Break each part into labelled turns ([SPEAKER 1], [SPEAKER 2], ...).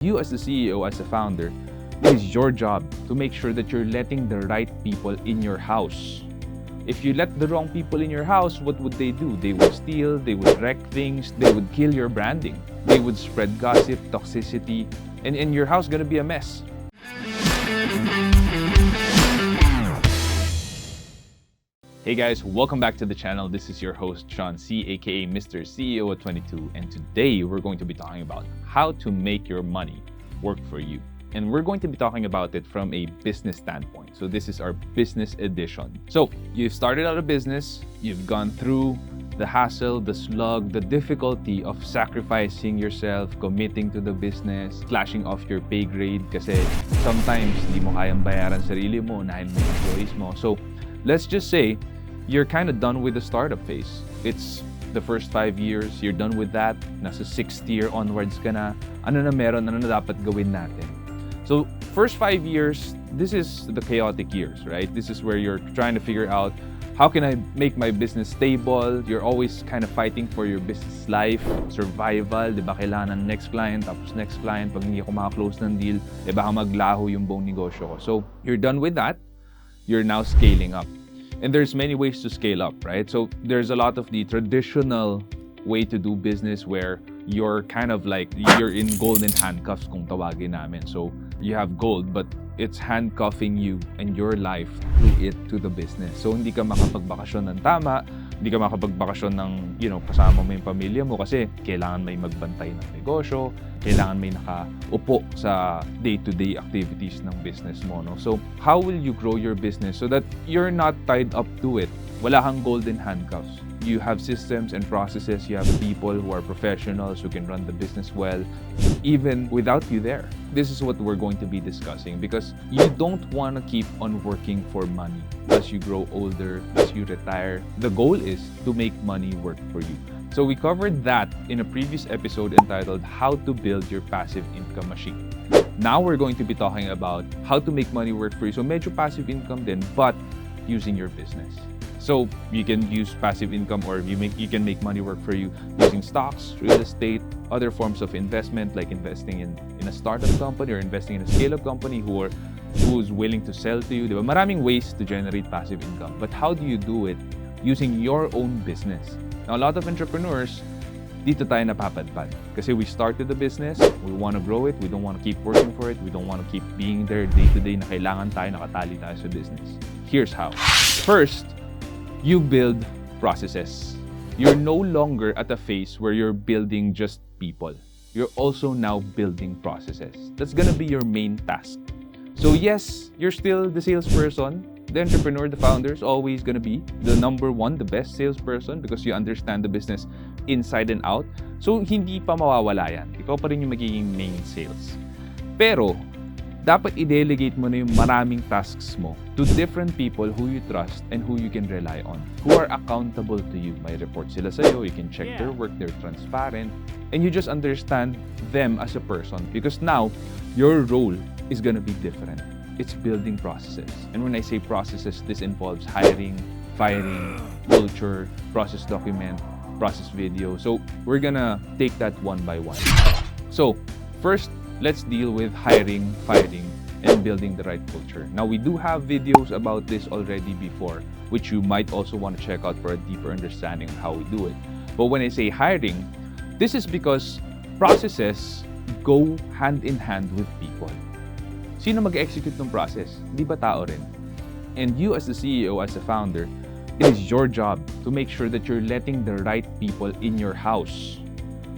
[SPEAKER 1] You as the CEO, as a founder, it is your job to make sure that you're letting the right people in your house. If you let the wrong people in your house, what would they do? They would steal, they would wreck things, they would kill your branding. They would spread gossip, toxicity, and your house gonna be a mess. Hey guys, welcome back to the channel. This is your host, Sean C, aka Mr. CEO at 22, and today we're going to be talking about how to make your money work for you. And we're going to be talking about it from a business standpoint. So this is our business edition. So you've started out a business, you've gone through the hassle, the slug, the difficulty of sacrificing yourself, committing to the business, slashing off your pay grade kasi sometimes hindi mo kayang bayaran sarili mo dahil may employees mo. So let's just say you're kind of done with the startup phase. It's the first 5 years, you're done with that. Nasa 6th year onwards ka na. Ano na meron, ano na dapat gawin natin? So first 5 years, this is the chaotic years, right? This is where you're trying to figure out, how can I make my business stable? You're always kind of fighting for your business life, survival, di ba? Kailangan ng next client, tapos next client. Pag hindi ako makaklose ng deal, baka maglaho yung buong negosyo ko. So you're done with that. You're now scaling up. And there's many ways to scale up, right? So there's a lot of the traditional way to do business where you're kind of like, you're in golden handcuffs kung tawagin namin. So you have gold, but it's handcuffing you and your life through it to the business. So hindi ka makapagbakasyon ng tama, hindi ka makapagbakasyon ng, kasama mo yung pamilya mo kasi kailangan may magbantay ng negosyo, kailangan may nakaupo sa day-to-day activities ng business mo, no? So how will you grow your business so that you're not tied up to it? Wala kang golden handcuffs. You have systems and processes, you have people who are professionals who can run the business well, even without you there. This is what we're going to be discussing because you don't want to keep on working for money as you grow older, as you retire. The goal is to make money work for you. So we covered that in a previous episode entitled How to Build Your Passive Income Machine. Now we're going to be talking about how to make money work for you. So medyo passive income din, but using your business. So you can use passive income or you can make money work for you using stocks, real estate, other forms of investment like investing in a startup company or investing in a scale-up company who's willing to sell to you. Diba? Maraming ways to generate passive income. But how do you do it using your own business? Now, a lot of entrepreneurs, dito tayo napapadpad. Kasi we started the business, we want to grow it, we don't want to keep working for it, we don't want to keep being there day-to-day na kailangan tayo, nakatali tayo sa business. Here's how. First, you build processes. You're no longer at a phase where you're building just people. You're also now building processes. That's gonna be your main task. So yes, you're still the salesperson. The entrepreneur, the founder is always gonna be the number one, the best salesperson because you understand the business inside and out. So hindi pa mawawala yan. Ikaw pa rin yung magiging main sales. Pero dapat i-delegate mo na yung maraming tasks mo to different people who you trust and who you can rely on, who are accountable to you. May report sila sa'yo, you can check their work, they're transparent, and you just understand them as a person because now your role is gonna be different. It's building processes. And when I say processes, this involves hiring, firing, culture, process document, process video. So we're gonna take that one by one. So first, let's deal with hiring, firing, and building the right culture. Now, we do have videos about this already before, which you might also want to check out for a deeper understanding of how we do it. But when I say hiring, this is because processes go hand in hand with people. Sino mag-execute ng process? Di ba tao rin? And you as the CEO, as a founder, it is your job to make sure that you're letting the right people in your house.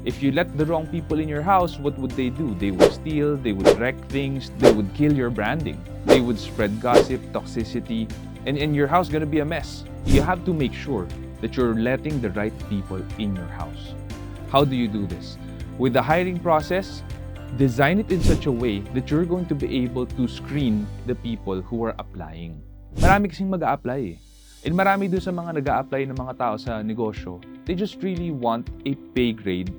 [SPEAKER 1] If you let the wrong people in your house, what would they do? They would steal, they would wreck things, they would kill your branding. They would spread gossip, toxicity, and your house is gonna be a mess. You have to make sure that you're letting the right people in your house. How do you do this? With the hiring process, design it in such a way that you're going to be able to screen the people who are applying. Marami kasing mag-a-apply eh. And marami doon sa mga nag-a-apply ng mga tao sa negosyo, they just really want a pay grade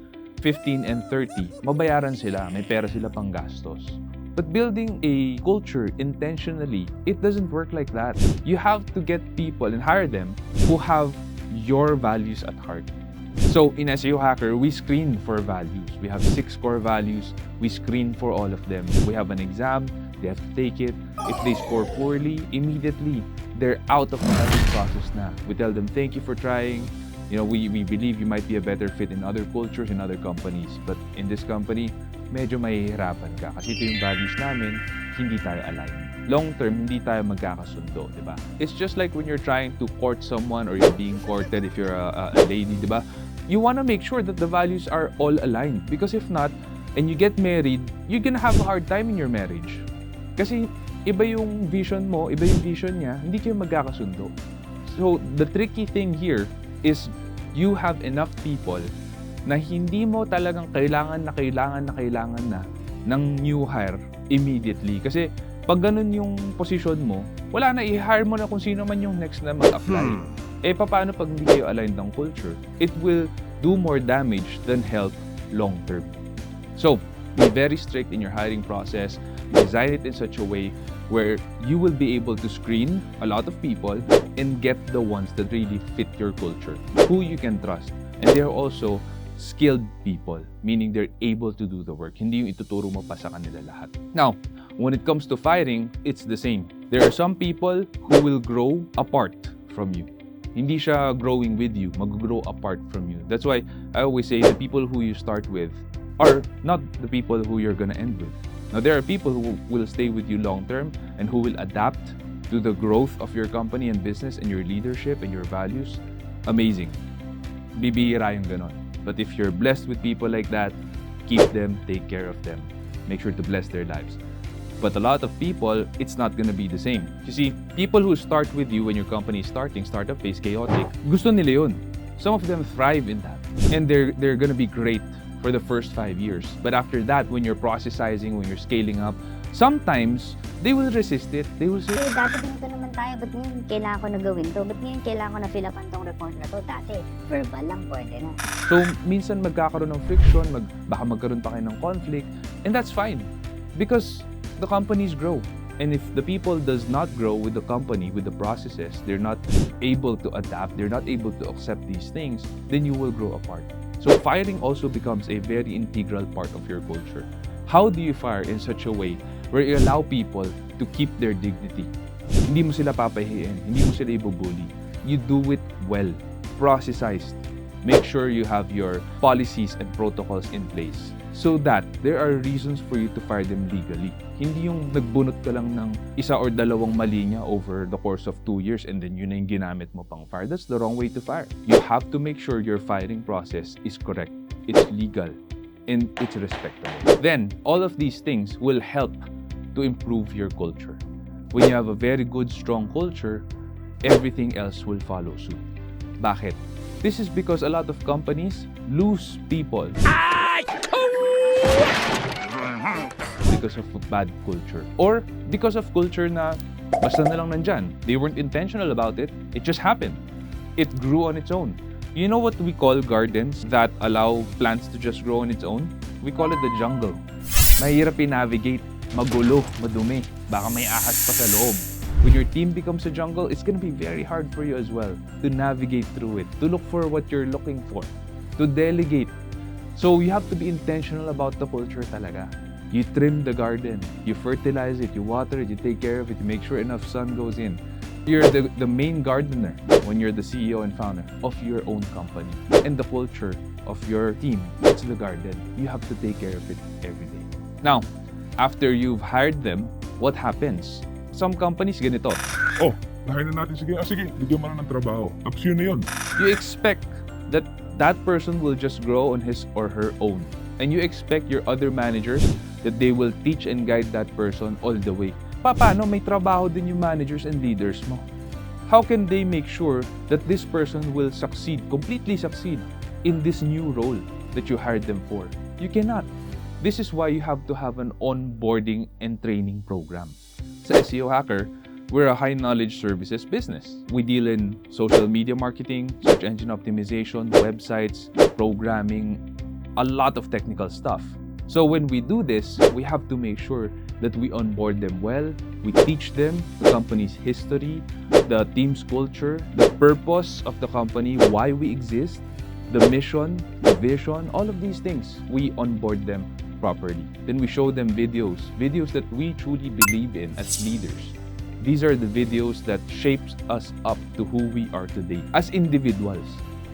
[SPEAKER 1] 15 and 30, mabayaran sila, may pera sila pang gastos. But building a culture intentionally, it doesn't work like that. You have to get people and hire them who have your values at heart. So in SEO Hacker, we screen for values. We have 6 core values. We screen for all of them. We have an exam. They have to take it. If they score poorly, immediately, they're out of the hiring process na. We tell them, thank you for trying. We believe you might be a better fit in other cultures, in other companies. But in this company, medyo mahihirapan ka. Kasi ito yung values namin, hindi tayo aligned. Long term, hindi tayo magkakasundo, di ba? It's just like when you're trying to court someone or you're being courted if you're a lady, di ba? You want to make sure that the values are all aligned. Because if not, and you get married, you're gonna have a hard time in your marriage. Kasi iba yung vision mo, iba yung vision niya, hindi kayo magkakasundo. So, the tricky thing here is you have enough people na hindi mo talagang kailangan na ng new hire immediately. Kasi pag ganun yung position mo, wala na, i-hire mo na kung sino man yung next na mag-apply. Paano pag hindi kayo aligned ng culture? It will do more damage than help long term. So, be very strict in your hiring process. Design it in such a way where you will be able to screen a lot of people and get the ones that really fit your culture, who you can trust. And they're also skilled people, meaning they're able to do the work. Hindi yung ituturo mo pa sa kanila lahat. Now, when it comes to firing, it's the same. There are some people who will grow apart from you. Hindi siya growing with you, mag-grow apart from you. That's why I always say the people who you start with are not the people who you're gonna end with. Now, there are people who will stay with you long term and who will adapt to the growth of your company and business and your leadership and your values. Amazing. Bibihira yung ganon. But if you're blessed with people like that, keep them, take care of them. Make sure to bless their lives. But a lot of people, it's not gonna be the same. You see, people who start with you when your company is starting, startup phase, chaotic, gusto nila yun. Some of them thrive in that. And they're gonna be great for the first 5 years. But after that, when you're processizing, when you're scaling up, sometimes they will resist it. They will say,
[SPEAKER 2] dati ganito naman tayo, ba't ngayon kailangan ko na gawin to? Ba't ngayon kailangan ko na fill upan tong report na to? Dati, verbal lang pwede na.
[SPEAKER 1] So, minsan magkakaroon ng friction, baka magkaroon pa kayo ng conflict, and that's fine. Because the companies grow. And if the people does not grow with the company, with the processes, they're not able to adapt, they're not able to accept these things, then you will grow apart. So firing also becomes a very integral part of your culture. How do you fire in such a way where you allow people to keep their dignity? Hindi mo sila papahiin, hindi mo sila ibubully. You do it well, processized. Make sure you have your policies and protocols in place so that there are reasons for you to fire them legally. Hindi yung nagbunot ka lang ng isa or dalawang mali niya over the course of 2 years and then yun na yung ginamit mo pang fire. That's the wrong way to fire. You have to make sure your firing process is correct, it's legal, and it's respectable. Then, all of these things will help to improve your culture. When you have a very good, strong culture, everything else will follow suit. Bakit? This is because a lot of companies lose people because of bad culture. Or because of culture na basta na lang nandyan. They weren't intentional about it. It just happened. It grew on its own. You know what we call gardens that allow plants to just grow on its own? We call it the jungle. Mahirap i-navigate, magulo, madumi, baka may ahas pa sa loob. When your team becomes a jungle, it's gonna be very hard for you as well to navigate through it, to look for what you're looking for, to delegate. So you have to be intentional about the culture talaga. You trim the garden, you fertilize it, you water it, you take care of it, you make sure enough sun goes in. You're the main gardener when you're the CEO and founder of your own company. And the culture of your team, it's the garden. You have to take care of it every day. Now, after you've hired them, what happens? Some companies ganito.
[SPEAKER 3] Oh, lahain na natin. Sige, bigyan mo na ng trabaho. Tapos yun na yun.
[SPEAKER 1] You expect that that person will just grow on his or her own. And you expect your other managers that they will teach and guide that person all the way. Paano may trabaho din yung managers and leaders mo? How can they make sure that this person will succeed, completely succeed in this new role that you hired them for? You cannot. This is why you have to have an onboarding and training program. Sa SEO Hacker, we're a high-knowledge services business. We deal in social media marketing, search engine optimization, websites, programming, a lot of technical stuff. So when we do this, we have to make sure that we onboard them well, we teach them the company's history, the team's culture, the purpose of the company, why we exist, the mission, the vision, all of these things, we onboard them properly. Then we show them videos that we truly believe in as leaders. These are the videos that shapes us up to who we are today as individuals.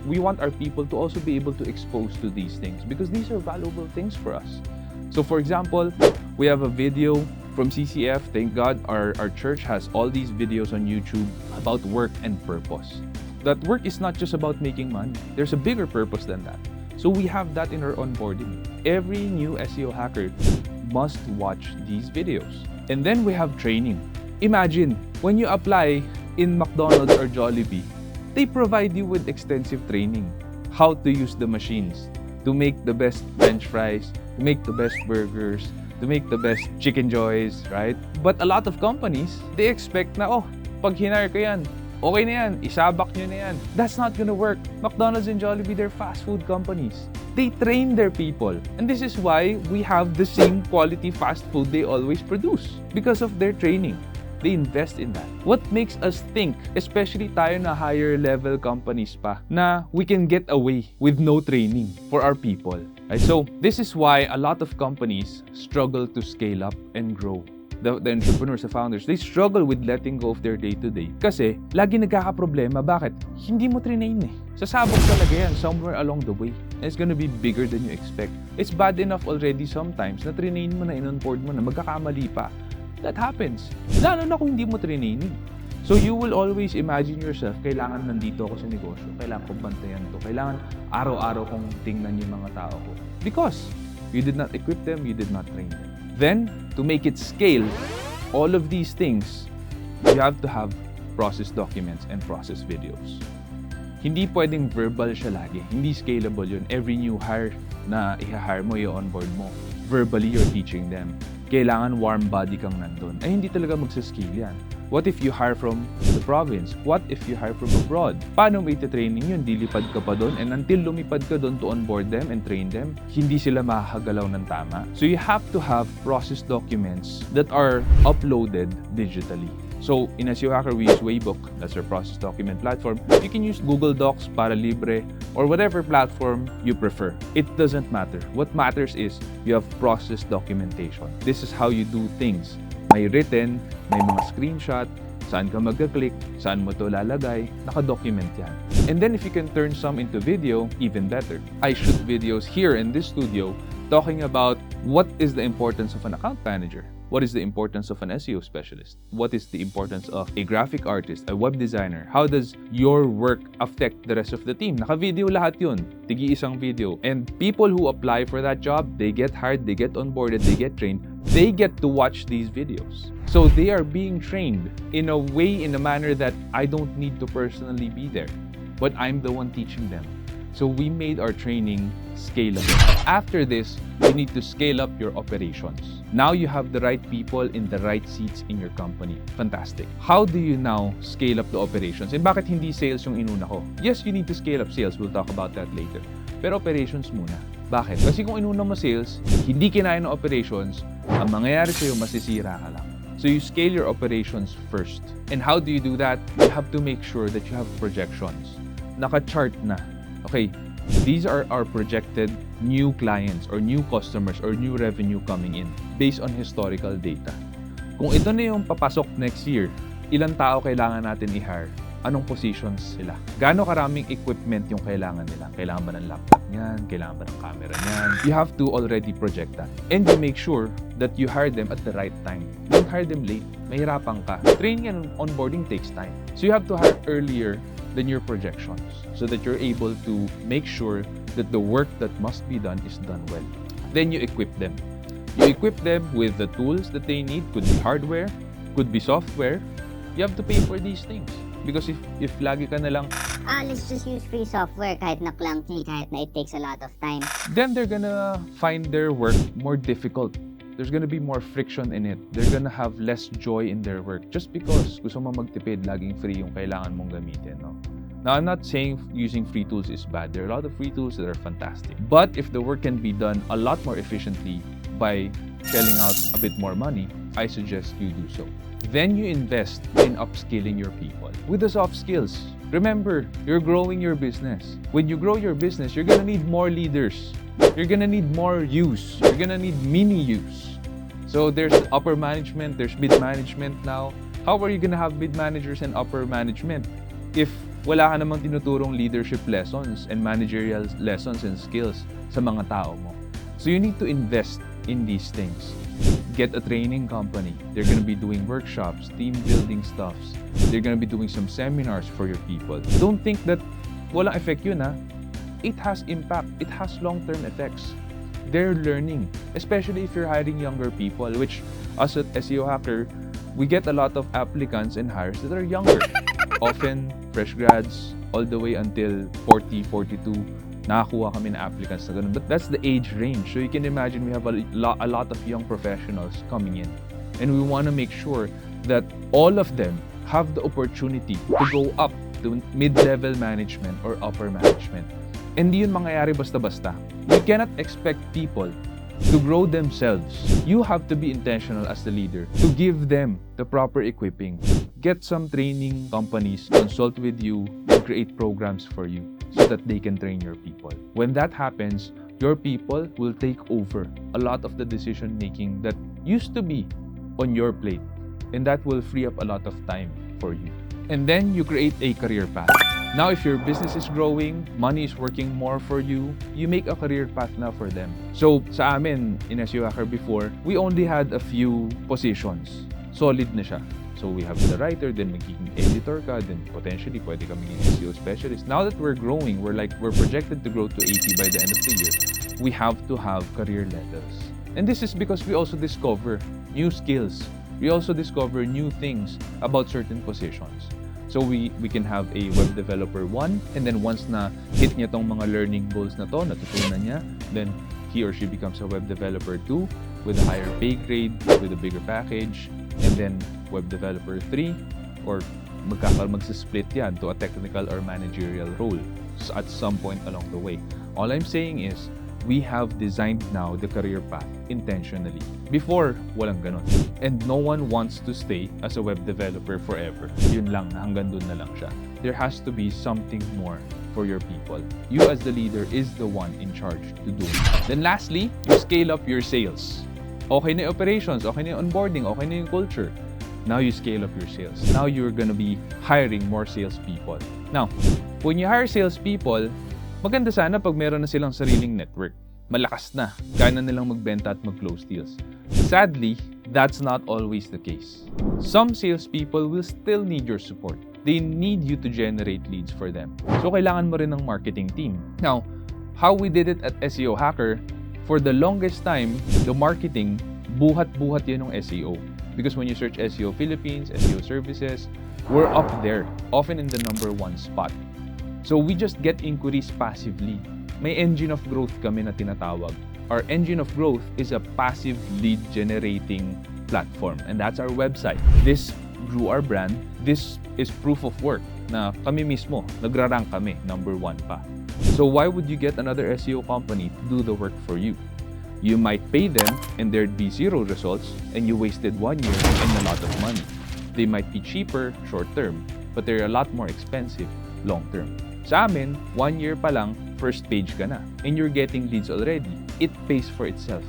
[SPEAKER 1] We want our people to also be able to expose to these things because these are valuable things for us. So for example, we have a video from CCF. Thank God our church has all these videos on YouTube about work and purpose. That work is not just about making money. There's a bigger purpose than that. So we have that in our onboarding. Every new SEO hacker must watch these videos. And then we have training. Imagine, when you apply in McDonald's or Jollibee, they provide you with extensive training. How to use the machines, to make the best French fries, to make the best burgers, to make the best chicken joys, right? But a lot of companies, they expect na, oh, pag hinire ko yan, okay na yan, isabak nyo na yan. That's not gonna work. McDonald's and Jollibee, they're fast food companies. They train their people. And this is why we have the same quality fast food they always produce. Because of their training. They invest in that. What makes us think, especially tayo na higher level companies pa, na we can get away with no training for our people. Right? So, this is why a lot of companies struggle to scale up and grow. The entrepreneurs, the founders, they struggle with letting go of their day-to-day. Kasi, lagi nagkakaproblema. Bakit? Hindi mo trinain eh. Sasabog talaga yan somewhere along the way. And it's gonna be bigger than you expect. It's bad enough already sometimes na trinain mo na, in-onboard mo na, magkakamali pa. That happens. Lalo na kung hindi mo training. So you will always imagine yourself, kailangan nandito ako sa negosyo, kailangan kong bantayan to, kailangan araw-araw kong tingnan yung mga tao ko. Because you did not equip them, you did not train them. Then, to make it scale, all of these things, you have to have process documents and process videos. Hindi pwedeng verbal siya lagi. Hindi scalable yun. Every new hire na i-hire mo, i-onboard mo, verbally you're teaching them. Kailangan warm body kang nandun. Ay, hindi talaga magsascale yan. What if you hire from the province? What if you hire from abroad? Paano may training yun? Dilipad ka pa doon, and until lumipad ka doon to onboard them and train them, hindi sila makakagalaw ng tama. So you have to have process documents that are uploaded digitally. So in SEO Hacker, we use Waybook. That's our process document platform. You can use Google Docs para libre or whatever platform you prefer. It doesn't matter. What matters is you have process documentation. This is how you do things. May written, may mga screenshot, saan ka magka-click, saan mo to lalagay, naka-document yan. And then if you can turn some into video, even better. I shoot videos here in this studio talking about what is the importance of an account manager. What is the importance of an SEO specialist? What is the importance of a graphic artist, a web designer? How does your work affect the rest of the team? Naka-video lahat yun. Tigi-isang video. And people who apply for that job, they get hired, they get onboarded, they get trained, they get to watch these videos. So they are being trained in a way, in a manner that I don't need to personally be there, but I'm the one teaching them. So we made our training scalable. After this, you need to scale up your operations. Now you have the right people in the right seats in your company. Fantastic. How do you now scale up the operations? And bakit hindi sales yung inuna ko? Yes, you need to scale up sales. We'll talk about that later. Pero operations muna. Bakit? Kasi kung inuna mo sales, hindi kinaya ng operations, ang mangyayari sa'yo, masisira ka lang. So you scale your operations first. And how do you do that? You have to make sure that you have projections. Naka-chart na. Okay, these are our projected new clients or new customers or new revenue coming in based on historical data. Kung ito na yung papasok next year, ilang tao kailangan natin i-hire? Anong positions sila? Gaano karaming equipment yung kailangan nila? Kailangan ba ng laptop niyan? Kailangan ba ng camera niyan? You have to already project that. And you make sure that you hire them at the right time. Don't hire them late. Mahirapan ka. Training and onboarding takes time. So you have to hire earlier than your projections so that you're able to make sure that the work that must be done is done well. Then you equip them. You equip them with the tools that they need. Could be hardware, could be software. You have to pay for these things. Because if lagi ka na lang,
[SPEAKER 2] let's just use free software kahit na clunky, kahit na it takes a lot of time.
[SPEAKER 1] then they're gonna find their work more difficult. There's gonna be more friction in it. They're gonna have less joy in their work just because gusto mo magtipid, laging free yung kailangan mong gamitin, no? Now, I'm not saying using free tools is bad. There are a lot of free tools that are fantastic. But if the work can be done a lot more efficiently by shelling out a bit more money, I suggest you do so. Then you invest in upskilling your people with the soft skills. Remember, you're growing your business. When you grow your business, you're gonna need more leaders. You're gonna need more use. You're gonna need mini use. So there's upper management, there's mid-management now. How are you gonna have mid-managers and upper management if wala ka namang tinuturong leadership lessons and managerial lessons and skills sa mga tao mo? So you need to invest in these things. Get a training company. They're gonna be doing workshops, team building stuffs. They're gonna be doing some seminars for your people. Don't think that walang effect yun, ha? It has impact. It has long-term effects. They're learning, especially if you're hiring younger people, which us at SEO Hacker, we get a lot of applicants and hires that are younger. Often, fresh grads, all the way until 40, 42, nakakuha kami na applicants na ganun. But that's the age range. So you can imagine we have a lot of young professionals coming in. And we want to make sure that all of them have the opportunity to go up to mid-level management or upper management. Hindi yun mangyayari basta-basta. You cannot expect people to grow themselves. You have to be intentional as the leader to give them the proper equipping. Get some training companies, consult with you, and create programs for you so that they can train your people. When that happens, your people will take over a lot of the decision making that used to be on your plate, and that will free up a lot of time for you. And then you create a career path. Now, if your business is growing, money is working more for you, you make a career path now for them. So, sa amin, in SEO Hacker before, we only had a few positions. Solid na siya. So, we have the writer, then magiging editor ka, then potentially pwede ka maging SEO specialist. Now that we're growing, we're projected to grow to 80 by the end of the year. We have to have career levels. And this is because we also discover new skills. We also discover new things about certain positions. So we can have a web developer 1, and then once na hit niya tong mga learning goals na to, natutunan niya, then he or she becomes a web developer 2 with a higher pay grade, with a bigger package, and then web developer 3, or magsisplit yan to a technical or managerial role at some point along the way. All I'm saying is, we have designed now the career path intentionally. Before, walang ganon. And no one wants to stay as a web developer forever. Yun lang, hanggang dun na lang siya. There has to be something more for your people. You as the leader is the one in charge to do it. Then lastly, you scale up your sales. Okay na yung operations, okay na yung onboarding, okay na yung culture. Now you scale up your sales. Now you're gonna be hiring more salespeople. Now, when you hire salespeople, maganda sana pag meron na silang sariling network. Malakas na, kaya na nilang magbenta at mag-close deals. Sadly, that's not always the case. Some salespeople will still need your support. They need you to generate leads for them. So kailangan mo rin ng marketing team. Now, how we did it at SEO Hacker, for the longest time, the marketing, buhat-buhat yun ng SEO. Because when you search SEO Philippines, SEO services, we're up there, often in the #1 spot. So we just get inquiries passively. May engine of growth kami na tinatawag. Our engine of growth is a passive lead generating platform, and that's our website. This grew our brand. This is proof of work na kami mismo, nagra-rank kami, #1 pa. So why would you get another SEO company to do the work for you? You might pay them and there'd be 0 results and you wasted 1 year and a lot of money. They might be cheaper short term, but they're a lot more expensive long term. Sa amin, 1 year pa lang, first page ka na, and you're getting leads already. It pays for itself.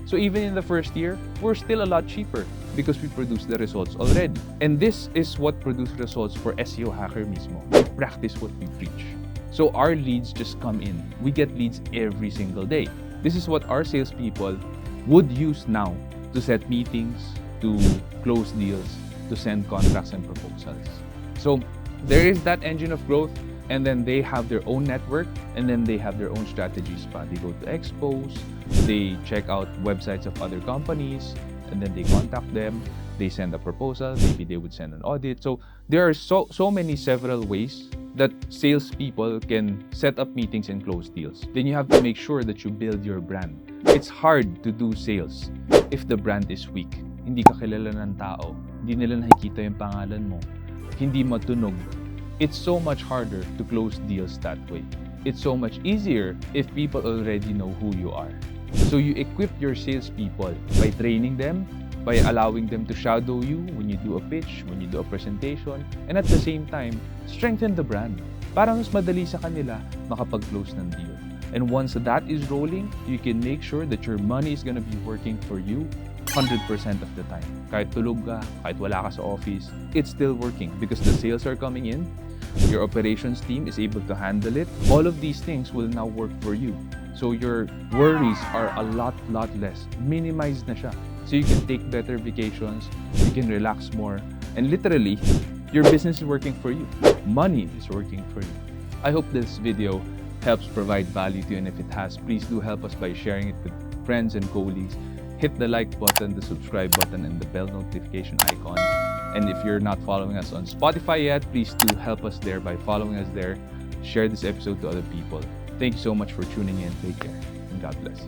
[SPEAKER 1] So even in the first year, we're still a lot cheaper because we produce the results already. And this is what produce results for SEO Hacker mismo. We practice what we preach. So our leads just come in. We get leads every single day. This is what our salespeople would use now to set meetings, to close deals, to send contracts and proposals. So there is that engine of growth. And then they have their own network, and then they have their own strategies pa. They go to expos, they check out websites of other companies, and then they contact them, they send a proposal, maybe they would send an audit. So there are so many several ways that salespeople can set up meetings and close deals. Then you have to make sure that you build your brand. It's hard to do sales if the brand is weak. Hindi ka kilala ng tao, hindi nila nakikita yung pangalan mo, hindi matunog. It's so much harder to close deals that way. It's so much easier if people already know who you are. So you equip your salespeople by training them, by allowing them to shadow you when you do a pitch, when you do a presentation, and at the same time, strengthen the brand para mas madali sa kanila makapag-close ng deal. And once that is rolling, you can make sure that your money is gonna be working for you 100% of the time. Kahit tulog ka, kahit wala ka sa office, it's still working because the sales are coming in, your operations team is able to handle it. All of these things will now work for you. So your worries are a lot less. Minimized na siya. So you can take better vacations, you can relax more, and literally, your business is working for you. Money is working for you. I hope this video helps provide value to you, and if it has, please do help us by sharing it with friends and colleagues. Hit the like button, the subscribe button, and the bell notification icon. And if you're not following us on Spotify yet, please do help us there by following us there. Share this episode to other people. Thank you so much for tuning in. Take care, and God bless.